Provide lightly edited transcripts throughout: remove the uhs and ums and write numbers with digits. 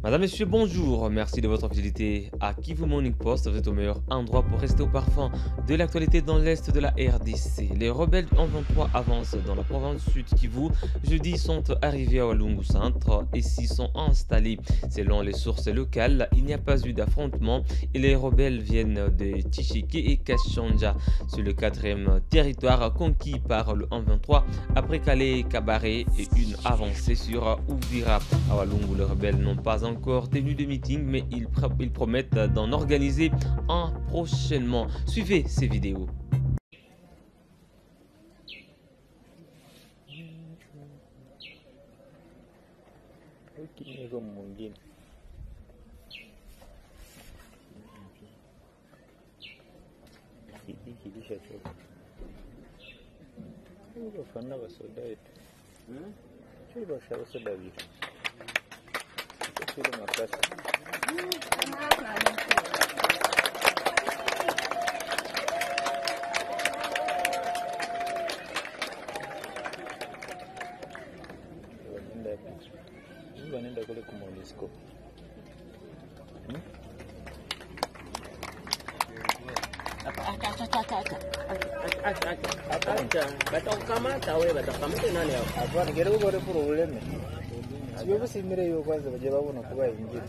Madame, Messieurs, bonjour. Merci de votre fidélité à Kivu Morning Post. Vous êtes au meilleur endroit pour rester au parfum de l'actualité dans l'est de la RDC. Les rebelles du 23 avancent dans la province sud Kivu. Jeudi, sont arrivés à Walungu Centre et s'y sont installés. Selon les sources locales, il n'y a pas eu d'affrontement et les rebelles viennent de Tchiki et Kachanja. C'est le quatrième territoire conquis par le 23 après Calais, Kabaré et une avancée sur Uvira. À Walungu, les rebelles n'ont pas encore tenu de meeting, mais ils promettent d'en organiser un prochainement. Suivez ces vidéos. Wanaenda kule kuMONUSCO. Batakamata wewe batakamata nani hao? Hapana, gereko kore probleme. Sio basi mire hiyo kwanza baje babona kuba injili.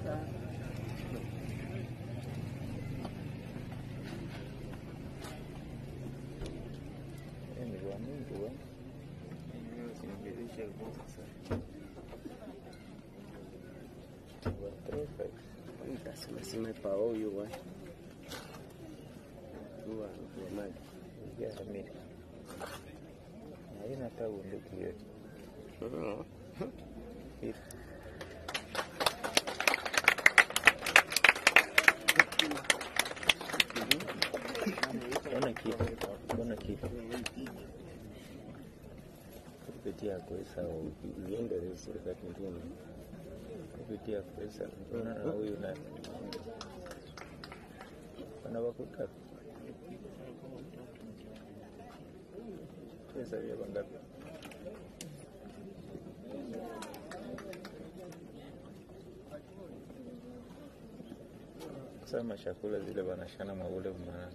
Sima pao hiyo wa. Tuwa mali. Ya mimi. Haina tabu ndio hiyo. Bona kitu. Kupitia pesa uiendelee serikali nyingine. Kupitia pesa na huyu na wanawakuta pesa ya bangapi? Sama chakula zile wanashana maule mwana.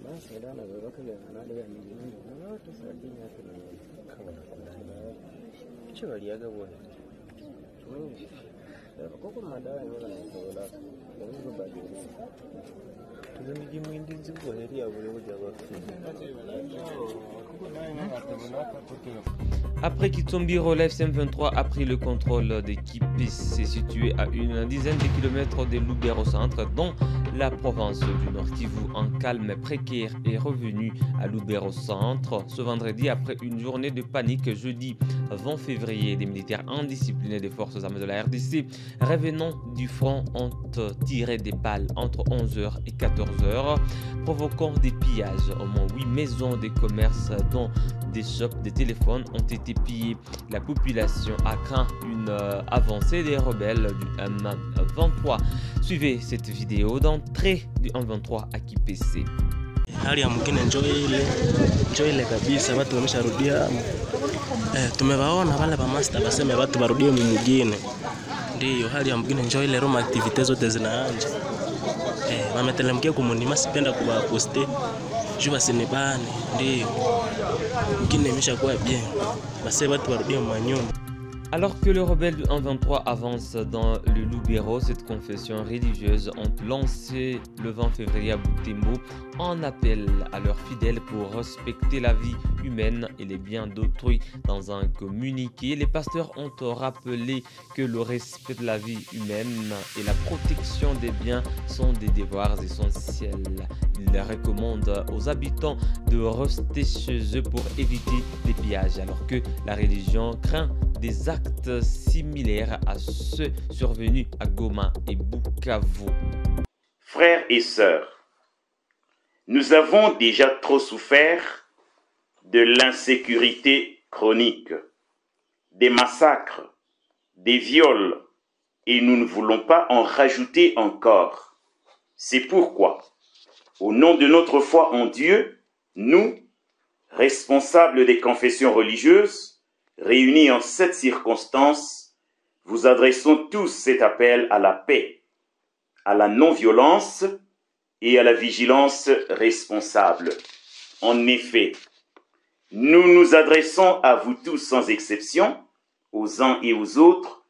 Basi ndio na watu wale ya milioni na watu sabini hapo Kama nakula. Hicho waliaga bwana. Koko madawa yao na ndola. Ndio badilika. Tuzimiji mwindi nzungu heri ya bure kuja kwa. Après qu'Itombi relève M23 a pris le contrôle de Kipisi, situé à une dizaine de kilomètres de Lubero Centre, dans la province du Nord Kivu, en calme précaire est revenu à Lubero Centre ce vendredi après une journée de panique. Jeudi 20 février, des militaires indisciplinés des forces armées de la RDC revenant du front ont tiré des balles entre 11h et 14h, provoquant des pillages. Au moins 8 maisons de commerce dont des shops de téléphones ont été pillés. La population a craint une avancée des rebelles du M23. Suivez cette vidéo d'entrée du M23 à Kipese. Hali ya mwingine njoo ile kabisa, watu wamesharudia. Tumewaona wale ba master baseme watu barudie mwingine. Ndio hali ya mwingine njoo ile Roma, activities zote zinaanza. Wametelemkia kumunima, sipenda kuwaposte. Juba sinibane, ndio. Mwingine imeshakuwa bien. Basi watu barudie manyumba. Alors que les rebelles du 1-23 avancent dans le Lubero, cette confession religieuse ont lancé le 20 février à Butembo un appel à leurs fidèles pour respecter la vie humaine et les biens d'autrui. Dans un communiqué, les pasteurs ont rappelé que le respect de la vie humaine et la protection des biens sont des devoirs essentiels. Ils recommandent aux habitants de rester chez eux pour éviter les pillages, alors que la religion craint des actes similaires à ceux survenus à Goma et Bukavu. Frères et sœurs, nous avons déjà trop souffert de l'insécurité chronique, des massacres, des viols, et nous ne voulons pas en rajouter encore. C'est pourquoi, au nom de notre foi en Dieu, nous, responsables des confessions religieuses, réunis en cette circonstance, vous adressons tous cet appel à la paix, à la non-violence et à la vigilance responsable. En effet, nous nous adressons à vous tous sans exception, aux uns et aux autres,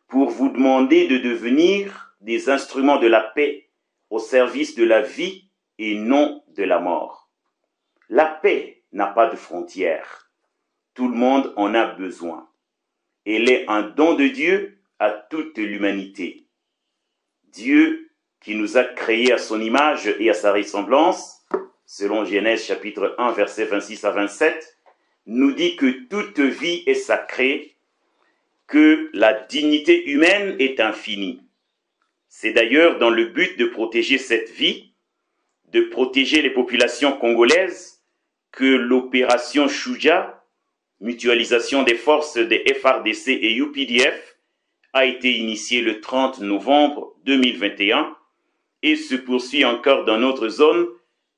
pour vous demander de devenir des instruments de la paix au service de la vie et non de la mort. La paix n'a pas de frontières. Tout le monde en a besoin. Elle est un don de Dieu à toute l'humanité. Dieu, qui nous a créés à son image et à sa ressemblance, selon Genèse chapitre 1, versets 26 à 27, nous dit que toute vie est sacrée, que la dignité humaine est infinie. C'est d'ailleurs dans le but de protéger cette vie, de protéger les populations congolaises, que l'opération Shuja, mutualisation des forces des FARDC et UPDF, a été initiée le 30 novembre 2021 et se poursuit encore dans notre zone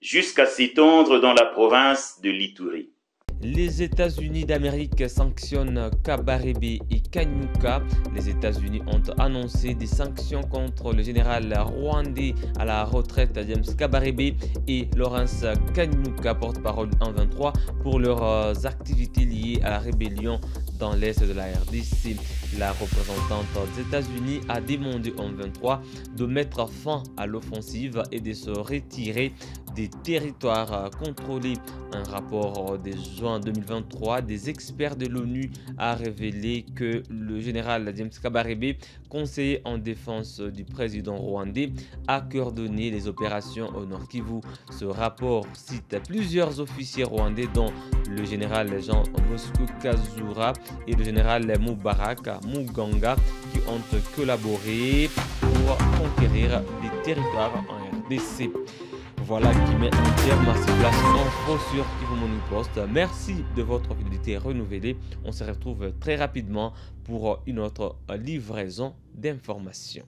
jusqu'à s'étendre dans la province de l'Ituri. Les États-Unis d'Amérique sanctionnent Kabarebe et Kanyuka. Les États-Unis ont annoncé des sanctions contre le général rwandais à la retraite James Kabarebe et Lawrence Kanyuka, porte-parole en 23, pour leurs activités liées à la rébellion dans l'est de la RDC. La représentante des États-Unis a demandé en 23 de mettre fin à l'offensive et de se retirer des territoires contrôlés. Un rapport de juin 2023 des experts de l'ONU a révélé que le général James Kabarebe, conseiller en défense du président rwandais, a coordonné les opérations au Nord Kivu. Ce rapport cite plusieurs officiers rwandais dont le général Jean Bosco Kazura et le général Mubarak Muganga qui ont collaboré pour conquérir des territoires en RDC. Voilà qui met un terme à cette place info sur Kivu Morning Post. Merci de votre fidélité renouvelée. On se retrouve très rapidement pour une autre livraison d'informations.